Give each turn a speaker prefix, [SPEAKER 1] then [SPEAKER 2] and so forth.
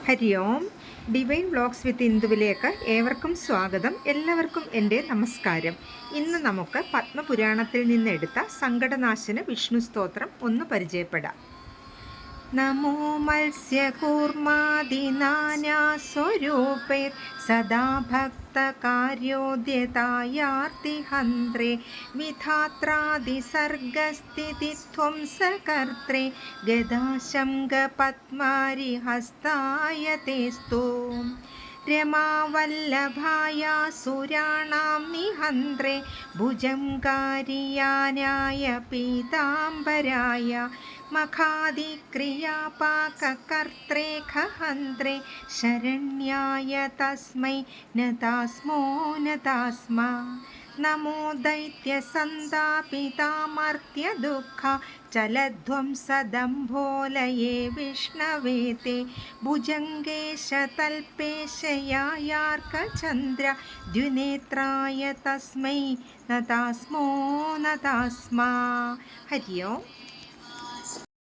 [SPEAKER 1] ഹരി ഓം. Divine vlogs വിത്ത് ഇന്ദുവിലേക്ക് ഏവർക്കും സ്വാഗതം. എല്ലാവർക്കും എൻ്റെ നമസ്കാരം. ഇന്ന് നമുക്ക് പത്മപുരാണത്തിൽ നിന്നെടുത്ത സങ്കടനാശന വിഷ്ണു സ്തോത്രം ഒന്ന് പരിചയപ്പെടാം. നമോ മത്സ്യകൂർമാദിനാനാസ്വരൂപൈർ സദാ ഭക്തകാര്യോദ്യതായാർത്തിഹന്ത്രേ വിധാത്രാദിസർഗസ്ഥിതിധ്വംസകർത്രേ ഗദാശംഖപത്മാരിഹസ്തായ തേസ്തു രമാവല്ലഭായ സുരാണാം നിഹന്ത്രേ ഭുജംകാരിയാനായ പീതാംബരായ മഖാദിക്രിയാപാകകർത്രേ ഖഹന്ത്രേ ശരണ്യായ തസ്മൈ നതാസ്മോ നതാസ്മാ നമോ ദൈത്യസന്താപിതാമർത്യദുഃഖ ചലധ്വംസദംഭോലയേ വിഷ്ണവേ തേ ഭുജംഗേശതൽപേശയായാർക്കചന്ദ്ര ദ്വിനേത്രായ തസ്മൈ നതാസ്മോ നതാസ്മാ. ഹരി ഓം.